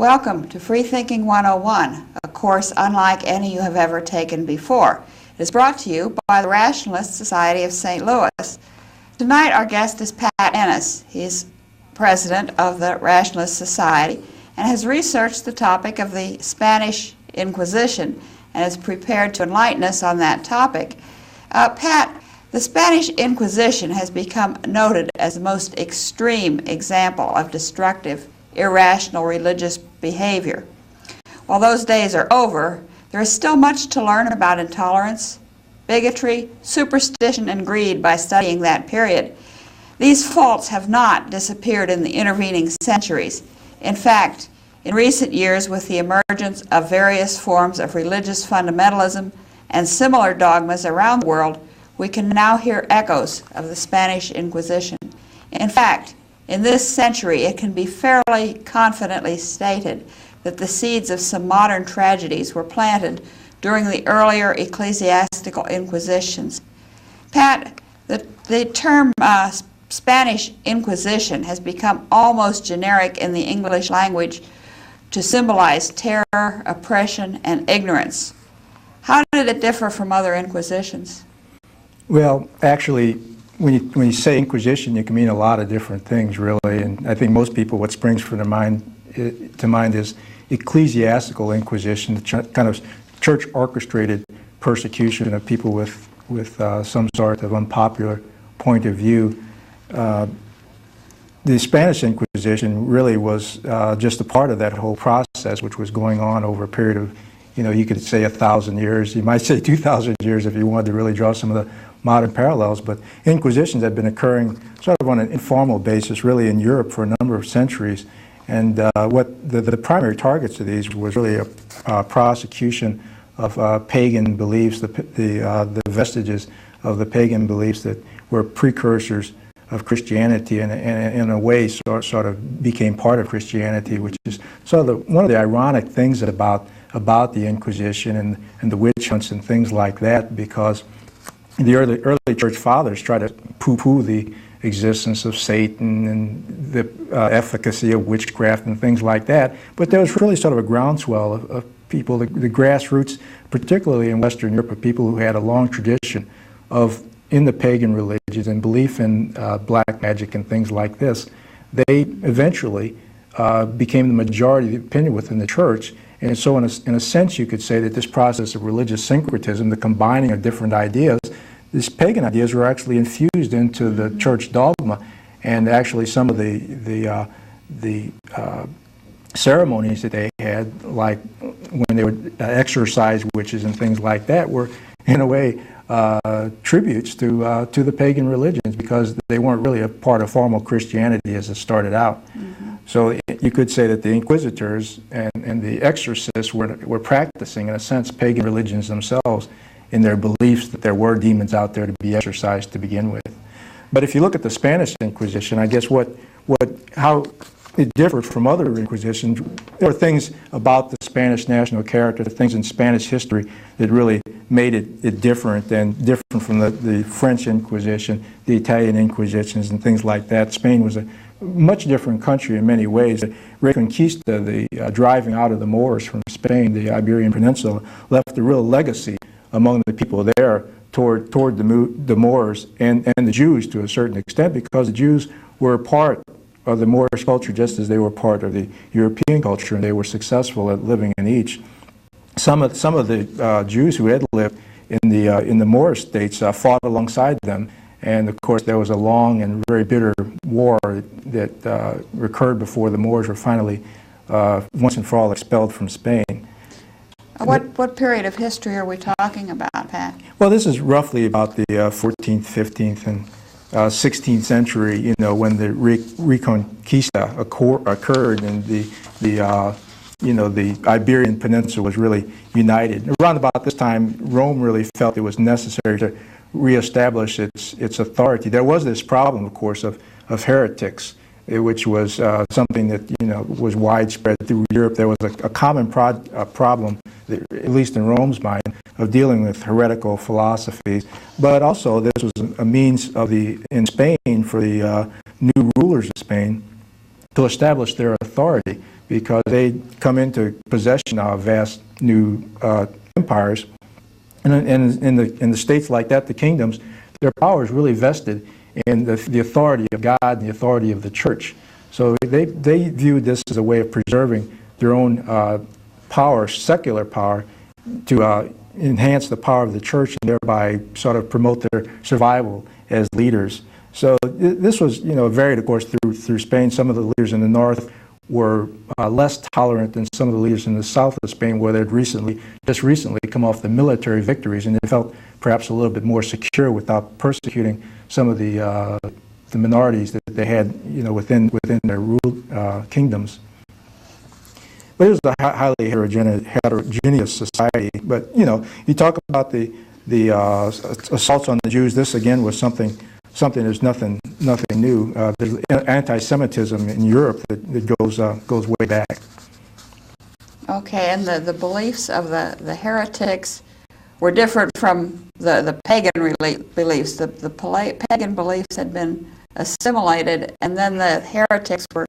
Welcome to Freethinking 101, a course unlike any you have ever taken before. It is brought to you by the Rationalist Society of St. Louis. Tonight our guest is Pat Inniss. He is president of the Rationalist Society and has researched the topic of the Spanish Inquisition and is prepared to enlighten us on that topic. Pat, the Spanish Inquisition has become noted as the most extreme example of destructive, irrational religious behavior. While those days are over, there is still much to learn about intolerance, bigotry, superstition, and greed by studying that period. These faults have not disappeared in the intervening centuries. In fact, in recent years, with the emergence of various forms of religious fundamentalism and similar dogmas around the world, we can now hear echoes of the Spanish Inquisition. In fact, in this century, it can be fairly confidently stated that the seeds of some modern tragedies were planted during the earlier ecclesiastical inquisitions. Pat, the term Spanish Inquisition has become almost generic in the English language to symbolize terror, oppression, and ignorance. How did it differ from other inquisitions? Well, actually, when you say Inquisition, it can mean a lot of different things, really. And I think most people, what springs to mind is ecclesiastical Inquisition, the kind of church-orchestrated persecution of people with some sort of unpopular point of view. The Spanish Inquisition really was just a part of that whole process, which was going on over a period of, you could say 1,000 years. You might say 2,000 years if you wanted to really draw some of the modern parallels, but inquisitions had been occurring sort of on an informal basis really in Europe for a number of centuries. And what the primary targets of these was really a prosecution of pagan beliefs, the vestiges of the pagan beliefs that were precursors of Christianity and in a way sort of became part of Christianity, which is sort of one of the ironic things about the Inquisition and the witch hunts and things like that, because the early church fathers tried to poo-poo the existence of Satan and the efficacy of witchcraft and things like that. But there was really sort of a groundswell of people, the grassroots, particularly in Western Europe, of people who had a long tradition in the pagan religions and belief in black magic and things like this. They eventually became the majority opinion within the church. And so in a sense, you could say that this process of religious syncretism, the combining of different ideas, these pagan ideas were actually infused into the church dogma, and actually some of the ceremonies that they had, like when they would exorcise witches and things like that, were in a way tributes to the pagan religions, because they weren't really a part of formal Christianity as it started out. Mm-hmm. So you could say that the inquisitors and the exorcists were practicing, in a sense, pagan religions themselves in their beliefs that there were demons out there to be exorcised to begin with. But if you look at the Spanish Inquisition, I guess how it differed from other inquisitions, there were things about the Spanish national character, things in Spanish history that really made it different, and different from the French Inquisition, the Italian Inquisitions, and things like that. Spain was a much different country in many ways. The Reconquista, the driving out of the Moors from Spain, the Iberian Peninsula, left a real legacy among the people there toward the Moors and the Jews to a certain extent, because the Jews were part of the Moorish culture just as they were part of the European culture, and they were successful at living in each. Some of the Jews who had lived in the Moorish states fought alongside them, and of course there was a long and very bitter war that occurred before the Moors were finally once and for all expelled from Spain. What period of history are we talking about, Pat? Well, this is roughly about the 14th, 15th, and 16th century, when the Reconquista occurred and the Iberian Peninsula was really united. Around about this time, Rome really felt it was necessary to reestablish its authority. There was this problem, of course, of heretics, which was something that was widespread through Europe. There was a common problem, at least in Rome's mind, of dealing with heretical philosophies. But also, this was a means in Spain for the new rulers of Spain to establish their authority, because they come into possession of vast new empires. And in the states like that, the kingdoms, their power is really vested in the authority of God and the authority of the church. So they viewed this as a way of preserving their own power, secular power, to enhance the power of the church and thereby sort of promote their survival as leaders. So this was, varied, of course, through Spain. Some of the leaders in the north were less tolerant than some of the leaders in the south of Spain, where they'd just recently come off the military victories, and they felt perhaps a little bit more secure without persecuting some of the minorities that they had, within their ruled kingdoms. But it was a highly heterogeneous society. But you talk about the assaults on the Jews. This again was something that's nothing new. There's anti-Semitism in Europe that goes way back. Okay, and the beliefs of the heretics were different from the pagan beliefs. The pagan beliefs had been assimilated, and then the heretics were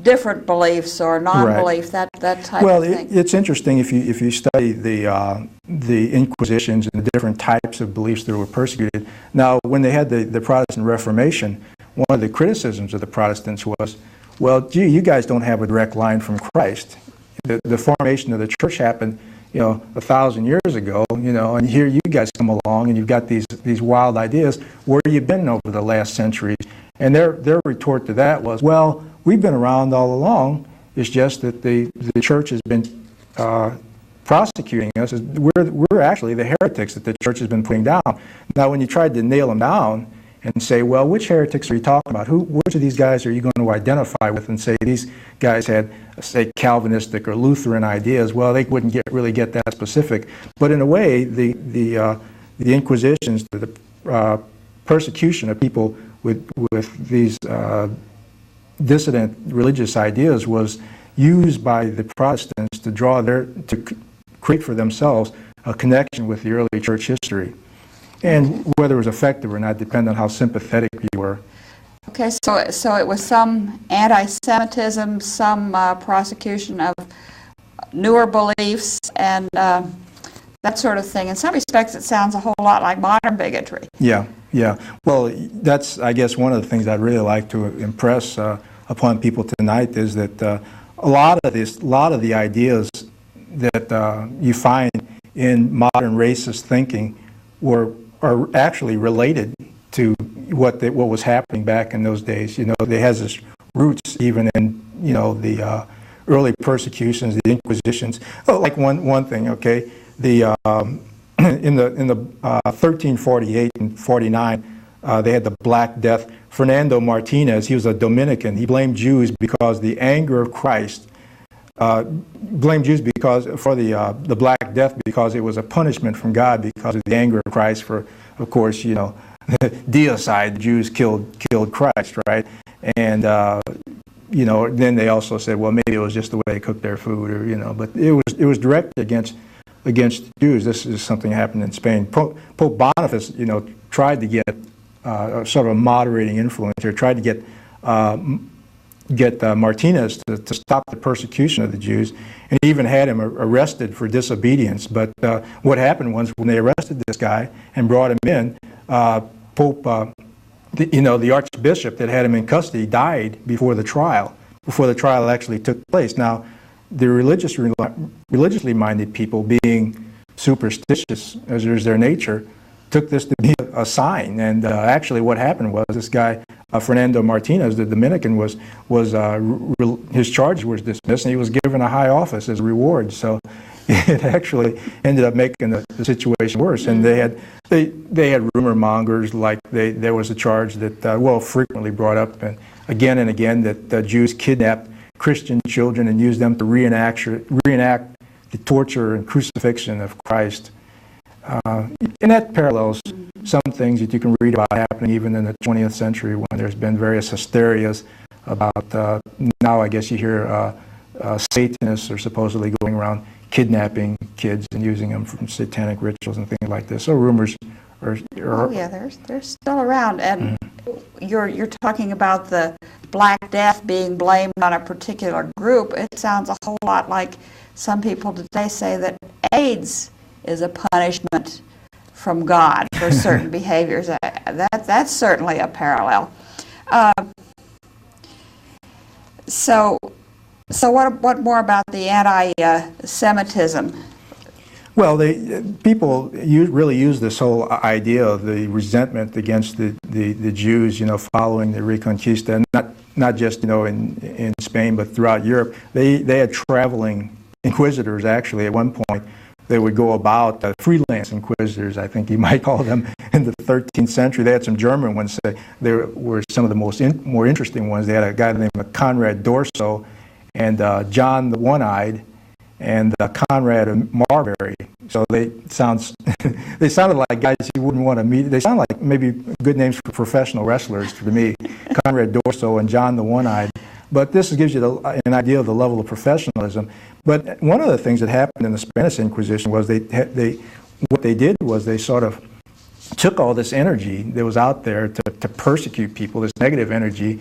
different beliefs or non-belief, right. that type of thing. Well, it's interesting if you study the Inquisitions and the different types of beliefs that were persecuted. Now, when they had the Protestant Reformation, one of the criticisms of the Protestants was, well, gee, you guys don't have a direct line from Christ. The formation of the church happened, 1,000 years ago, and here you guys come along and you've got these wild ideas. Where have you been over the last centuries? And their retort to that was, well, we've been around all along. It's just that the church has been prosecuting us. We're actually the heretics that the church has been putting down. Now, when you tried to nail them down and say, well, which heretics are you talking about? Which of these guys are you going to identify with and say these guys had, say, Calvinistic or Lutheran ideas? Well, they wouldn't really get that specific. But in a way, the Inquisitions, the persecution of people with these dissident religious ideas was used by the Protestants to create for themselves a connection with the early church history. And whether it was effective or not depended on how sympathetic you were. Okay, so it was some anti-Semitism, some prosecution of newer beliefs, and that sort of thing. In some respects, it sounds a whole lot like modern bigotry. Yeah. Well, that's, I guess, one of the things I'd really like to impress upon people tonight is that a lot of the ideas that you find in modern racist thinking are actually related to what was happening back in those days. They has its roots even in the early persecutions, the Inquisitions. Oh, like one thing, okay, in the 1348 and 49, they had the Black Death. Fernando Martinez, he was a Dominican. He blamed Jews because the anger of Christ. Blamed Jews for the Black Death because it was a punishment from God because of the anger of Christ. For, of course, deicide, the Jews killed Christ, right? And then they also said, well, maybe it was just the way they cooked their food, or but it was directed against Jews. This is something that happened in Spain. Pope Boniface, tried to get sort of a moderating influence here, tried to get Martinez to stop the persecution of the Jews, and even had him arrested for disobedience. But what happened was when they arrested this guy and brought him in, the archbishop that had him in custody died before the trial actually took place. Now, the religiously minded people, being superstitious as is their nature, took this to be a sign. And actually what happened was this guy, Fernando Martinez, the Dominican, his charges were dismissed and he was given a high office as a reward. So it actually ended up making the situation worse. And they had rumor mongers, like there was a charge that, frequently brought up and again, that Jews kidnapped Christian children and used them to reenact the torture and crucifixion of Christ. And that parallels some things that you can read about happening even in the 20th century when there's been various hysterias about, now I guess you hear Satanists are supposedly going around kidnapping kids and using them from satanic rituals and things like this. So rumors are oh yeah, they're still around, and you're talking about the Black Death being blamed on a particular group. It sounds a whole lot like some people today say that AIDS is a punishment from God for certain behaviors. That's certainly a parallel. So what more about the anti-Semitism? Well, people really use this whole idea of the resentment against the Jews, following the Reconquista, and not just in Spain, but throughout Europe. They had traveling inquisitors. Actually, at one point, they would go about freelance inquisitors, I think you might call them, in the 13th century. They had some German ones. They were some of the more interesting ones. They had a guy named Conrad Dorso and John the One-Eyed, and Conrad of Marbury. So they sounded like guys you wouldn't want to meet. They sound like maybe good names for professional wrestlers to me, Conrad Dorso and John the One-Eyed. But this gives you an idea of the level of professionalism. But one of the things that happened in the Spanish Inquisition was what they did was they sort of took all this energy that was out there to persecute people, this negative energy,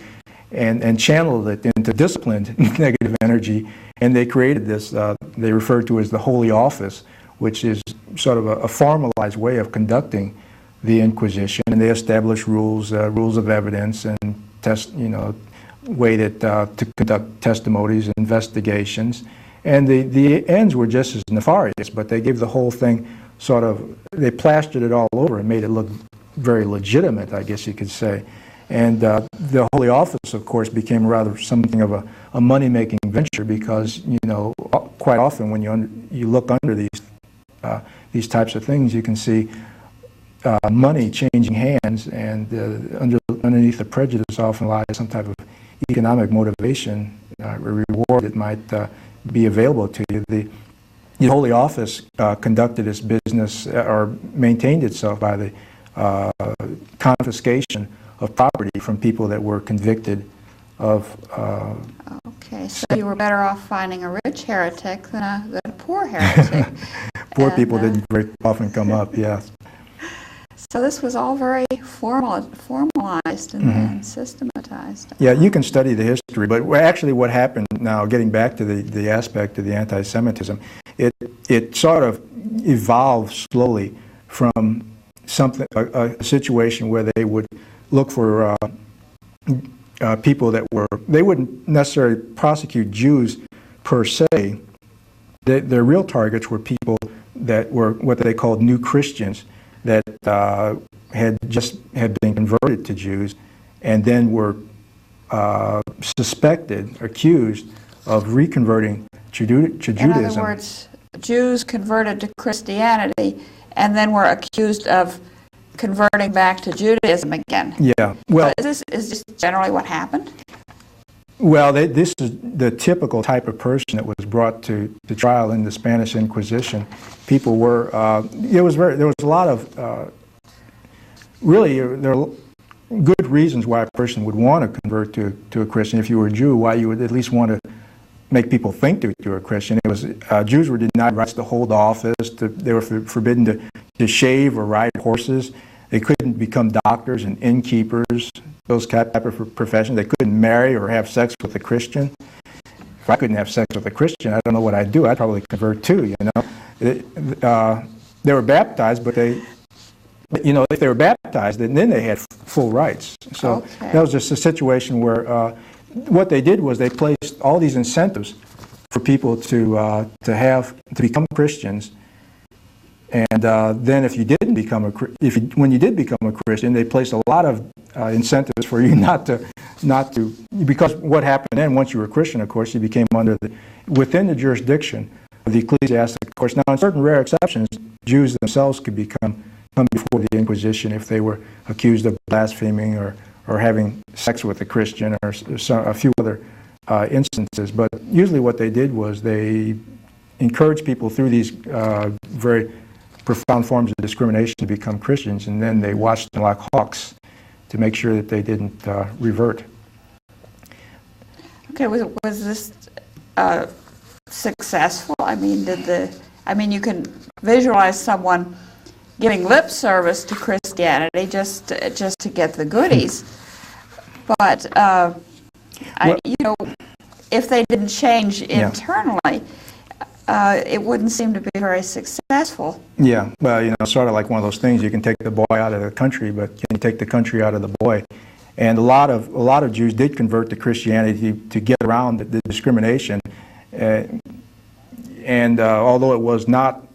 and channeled it into disciplined negative energy, and they created this, they refer to as the Holy Office, which is sort of a formalized way of conducting the Inquisition, and they established rules of evidence and way to conduct testimonies and investigations, and the ends were just as nefarious, but they gave the whole thing they plastered it all over and made it look very legitimate, I guess you could say. And the Holy Office, of course, became rather something of a money-making venture because, quite often when you look under these types of things, you can see money changing hands, and underneath the prejudice often lies some type of economic motivation, a reward that might be available to you. The Holy Office conducted its business or maintained itself by the confiscation of property from people that were convicted of. Okay, so you were better off finding a rich heretic than a poor heretic. Poor people didn't very often come up, yes. So this was all very formalized and systematized. Yeah, you can study the history, but actually what happened now, getting back to the aspect of the anti-Semitism, it sort of evolved slowly from a situation where they would look for people they wouldn't necessarily prosecute Jews per se. Their real targets were people that were what they called new Christians that had been converted to Jews and then were accused of reconverting to Judaism. In other words, Jews converted to Christianity and then were accused of converting back to Judaism again. Yeah. Well, is this generally what happened? Well, this is the typical type of person that was brought to trial in the Spanish Inquisition. People were there was a lot of really there are good reasons why a person would want to convert to a Christian. If you were a Jew, why you would at least want to make people think that you were a Christian. It was Jews were denied rights to hold office. They were forbidden to shave or ride horses. They couldn't become doctors and innkeepers, those type of professions. They couldn't marry or have sex with a Christian. If I couldn't have sex with a Christian, I don't know what I'd do. I'd probably convert too, They were baptized, but if they were baptized, then they had full rights. So that was just a situation where what they did was they placed all these incentives for people to become Christians. And then if you didn't when you did become a Christian, they placed a lot of incentives for you not to, because what happened then, once you were a Christian, of course, you became within the jurisdiction of the ecclesiastic courts. Now, in certain rare exceptions, Jews themselves could come before the Inquisition if they were accused of blaspheming or having sex with a Christian or a few other instances. But usually what they did was they encouraged people through these very profound forms of discrimination to become Christians, and then they watched them like hawks to make sure that they didn't revert. Okay, was this successful? I mean, you can visualize someone giving lip service to Christianity just to get the goodies. But you know, if they didn't change internally, it wouldn't seem to be very successful. Yeah, well, you know, sort of like one of those things. You can take the boy out of the country, but can you take the country out of the boy? And a lot of Jews did convert to Christianity to get around the discrimination. And although it was not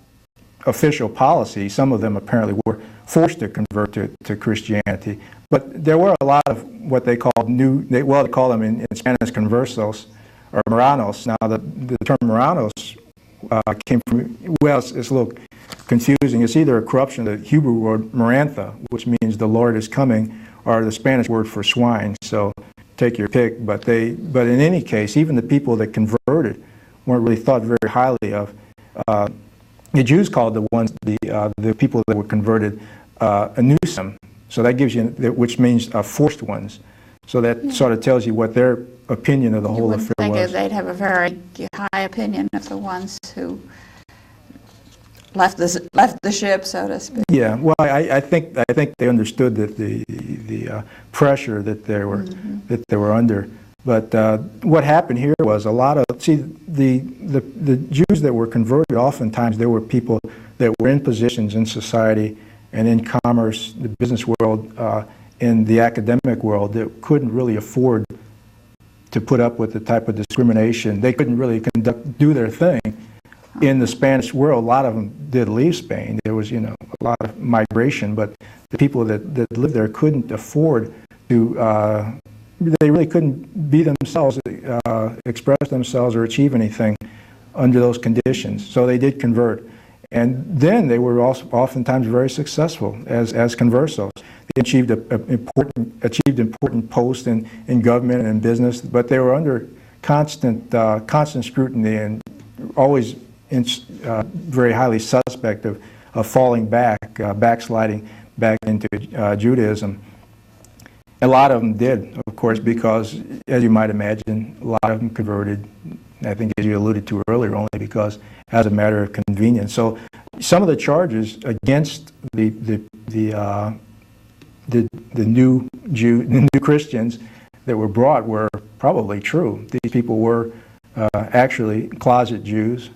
official policy, some of them apparently were forced to convert to Christianity. But there were a lot of what they called they call them in Spanish conversos or Marranos. Now the term Marranos came from, well, it's a little confusing. It's either a corruption of the Hebrew word Marantha, which means the Lord is coming, or the Spanish word for swine. So take your pick. But in any case, even the people that converted weren't really thought very highly of. The Jews called the people that were converted anusim. So that gives you, which means forced ones. So that sort of tells you what their opinion of the whole affair was. You would think they'd have a very high opinion of the ones who left the ship, so to speak. Yeah, well, I think they understood that the pressure that they were under. But what happened here was a lot of, the Jews that were converted, oftentimes there were people that were in positions in society and in commerce, the business world, in the academic world, that couldn't really afford to put up with the type of discrimination. They couldn't really do their thing. In the Spanish world, a lot of them did leave Spain. There was, you know, a lot of migration, but the people that lived there couldn't afford to, they really couldn't be themselves, express themselves or achieve anything under those conditions. So they did convert. And then they were also oftentimes very successful as conversos. They achieved important posts in government and in business, but they were under constant scrutiny and always very highly suspect of falling backsliding back into Judaism. A lot of them did, of course, because, as you might imagine, a lot of them converted, I think as you alluded to earlier, only because as a matter of convenience. So some of the charges against the new Christians that were brought were probably true. These people were actually closet Jews,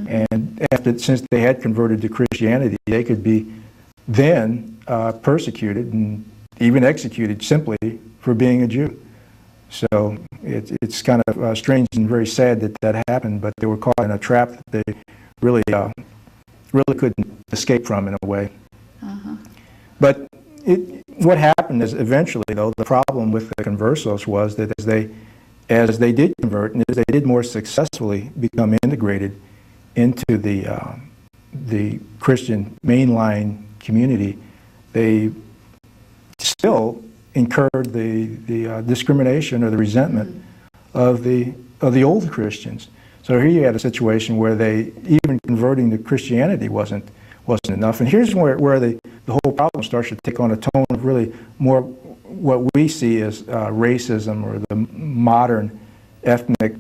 and since they had converted to Christianity, they could be then persecuted and even executed simply for being a Jew. So it's kind of strange and very sad that happened, but they were caught in a trap that they really couldn't escape from in a way. But what happened is eventually, though, the problem with the conversos was that as they did convert and as they did more successfully become integrated into the Christian mainline community, they still incurred the discrimination or the resentment of the old Christians. So here you had a situation where even converting to Christianity wasn't enough. And here's where the whole problem starts to take on a tone of really more what we see as racism or the modern ethnic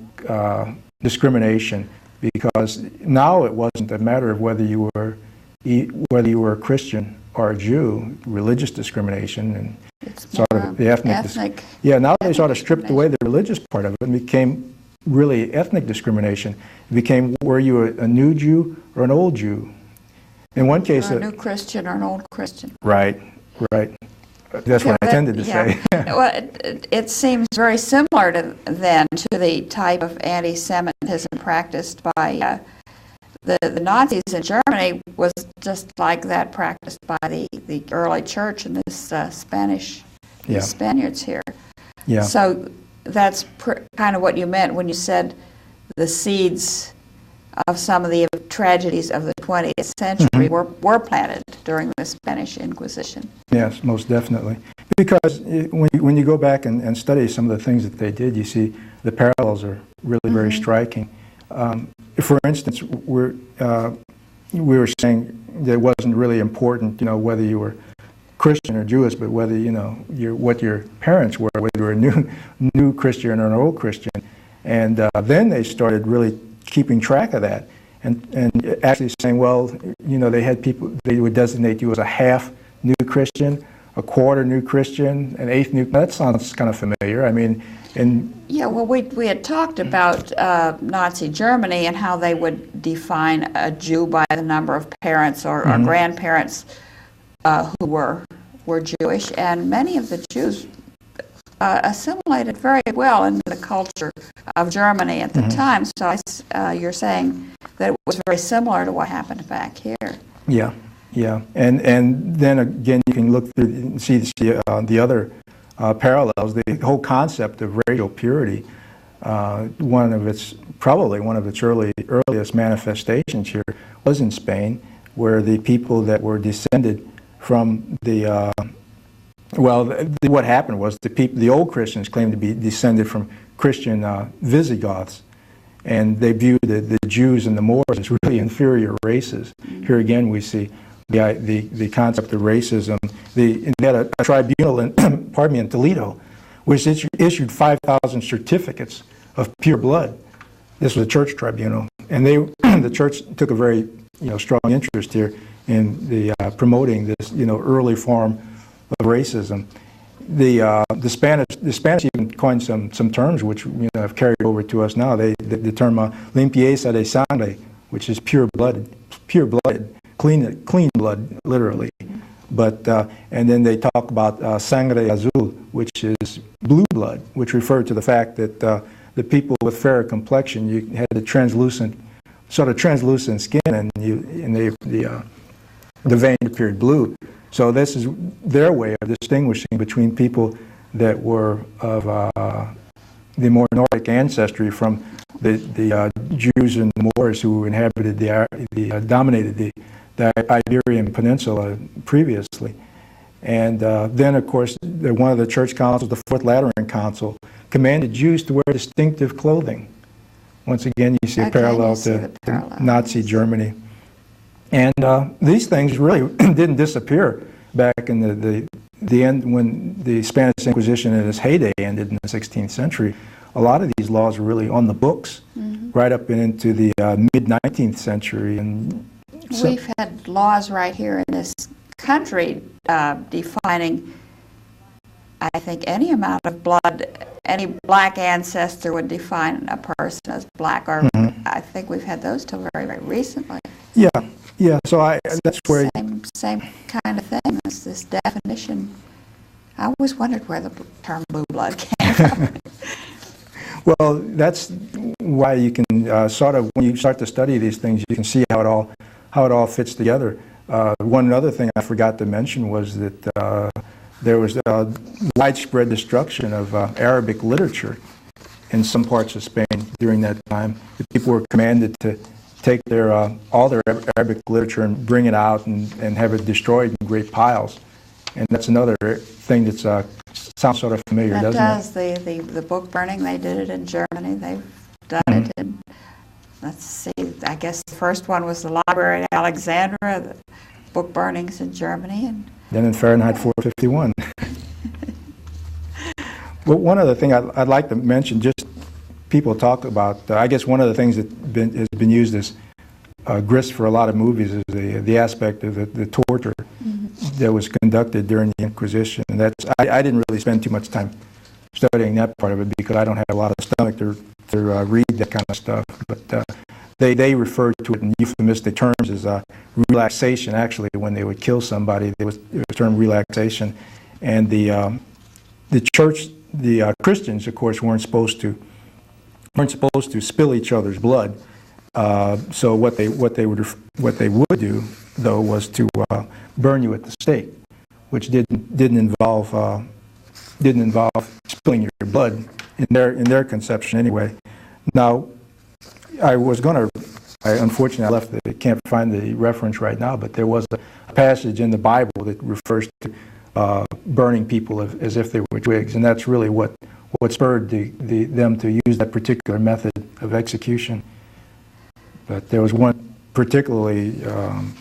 discrimination, because now it wasn't a matter of whether you were a Christian or a Jew, religious discrimination, and it's sort of the ethnic. Now they sort of stripped away the religious part of it and became really ethnic discrimination. It became, were you a new Jew or an old Jew? In one case, or a new Christian or an old Christian. Right. That's what I tended to say. Well, it seems very similar to the type of anti-Semitism practiced by the Nazis in Germany, was just like that practiced by the early church and this the Spaniards here. Yeah. So that's kind of what you meant when you said the seeds of some of the tragedies of the 20th century were planted during the Spanish Inquisition. Yes, most definitely. Because when you go back and study some of the things that they did, you see the parallels are really very striking. For instance, we were saying that it wasn't really important, whether you were Christian or Jewish, but whether what your parents were, whether you were a new Christian or an old Christian. And then they started really keeping track of that. and actually saying, well, you know, they had people, they would designate you as a half new Christian, a quarter new Christian, an eighth new. That sounds kind of familiar. I mean, and yeah, well, we had talked about Nazi Germany and how they would define a Jew by the number of parents or grandparents who were Jewish, and many of the Jews assimilated very well into the culture of Germany at the time. So you're saying that it was very similar to what happened back here. Yeah, yeah, and then again, you can look through and see the other parallels. The whole concept of racial purity, probably one of its earliest manifestations here was in Spain, where the people that were descended from the what happened was the old Christians claimed to be descended from Christian Visigoths, and they viewed the Jews and the Moors as really inferior races. Here again, we see the concept of racism. They had a tribunal in, pardon me, in Toledo, which issued 5,000 certificates of pure blood. This was a church tribunal, and the church took a very strong interest here in promoting this early form of racism. The Spanish even coined some terms which have carried over to us now. The term limpieza de sangre, which is pure blood, clean blood, literally. But and then they talk about sangre azul, which is blue blood, which referred to the fact that the people with fairer complexion, you had the translucent skin, and the vein appeared blue. So this is their way of distinguishing between people that were of the more Nordic ancestry from the Jews and Moors who inhabited dominated the Iberian Peninsula previously. And then, of course, one of the church councils, the Fourth Lateran Council, commanded Jews to wear distinctive clothing. Once again, you see a parallel to Nazi Germany. And these things really didn't disappear back in the end when the Spanish Inquisition in its heyday ended in the 16th century. A lot of these laws were really on the books right up and into the mid-19th century. And so, we've had laws right here in this country defining, I think, any amount of blood. Any black ancestor would define a person as black, or I think we've had those till very, very recently. Yeah. Yeah, so that's where... Same kind of thing as this definition. I always wondered where the term blue blood came from. Well, that's why you can sort of, when you start to study these things, you can see how it all fits together. One other thing I forgot to mention was that there was widespread destruction of Arabic literature in some parts of Spain during that time. The people were commanded to take all their Arabic literature and bring it out and have it destroyed in great piles. And that's another thing that sounds sort of familiar, doesn't it? The book burning, they did it in Germany. They've done it in, let's see, I guess the first one was the library at Alexandria, the book burnings in Germany. And then in Fahrenheit 451. Well, one other thing I'd like to mention, just people talk about, I guess one of the things that has been used as grist for a lot of movies is the aspect of the torture that was conducted during the Inquisition. And that's, I didn't really spend too much time studying that part of it because I don't have a lot of stomach to read that kind of stuff. But they referred to it in euphemistic terms as relaxation. Actually, when they would kill somebody, it was termed relaxation. And the church, the Christians, of course, weren't supposed to spill each other's blood. So what they would do, though, was to burn you at the stake, which didn't involve spilling your blood in their conception anyway. Now, unfortunately I can't find the reference right now, but there was a passage in the Bible that refers to burning people as if they were twigs, and that's really what spurred them to use that particular method of execution. But there was one particularly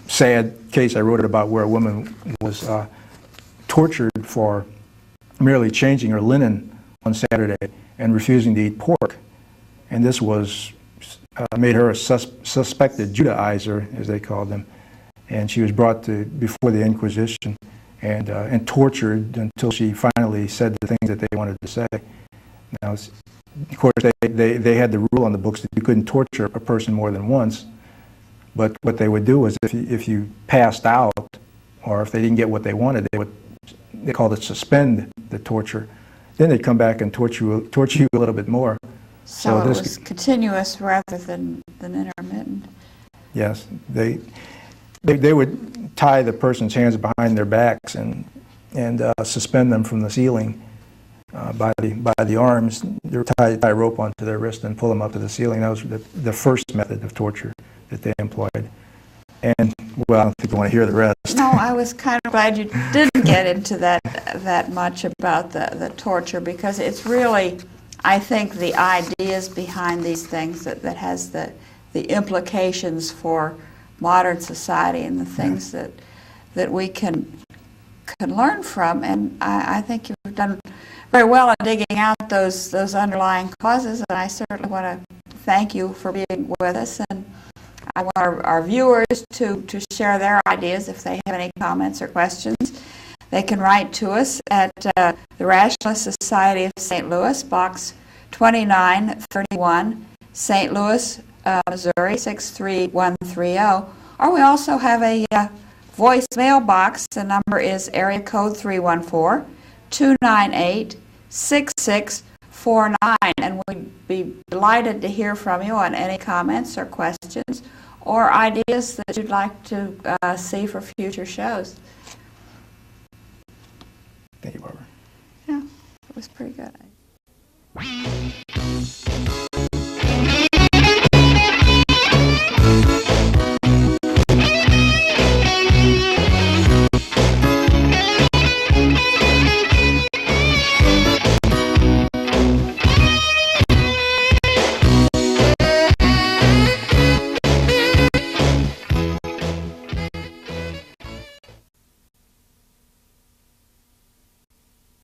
sad case I wrote about where a woman was tortured for merely changing her linen on Saturday and refusing to eat pork. And this was, made her a suspected Judaizer, as they called them, and she was brought before the Inquisition and tortured until she finally said the things that they wanted to say. Now, of course, they had the rule on the books that you couldn't torture a person more than once, but what they would do is if you passed out or if they didn't get what they wanted, they called it suspend the torture. Then they'd come back and torture you a little bit more. So it was continuous rather than intermittent. Yes, they would tie the person's hands behind their backs and suspend them from the ceiling by the arms. They were tie a rope onto their wrist and pull them up to the ceiling. That was the first method of torture that they employed. And well, I don't think you want to hear the rest. No, I was kind of glad you didn't get into that much about the torture, because it's really, I think, the ideas behind these things that has the implications for modern society and the things that we can learn from. And I think you've done very well in digging out those underlying causes, and I certainly want to thank you for being with us. And I want our viewers to share their ideas. If they have any comments or questions, they can write to us at the Rationalist Society of St. Louis, Box 2931, St. Louis, Missouri 63130. Or we also have a voicemail box. The number is area code 314-298-6649, and we'd be delighted to hear from you on any comments or questions or ideas that you'd like to see for future shows. Thank you, Barbara. Yeah, it was pretty good.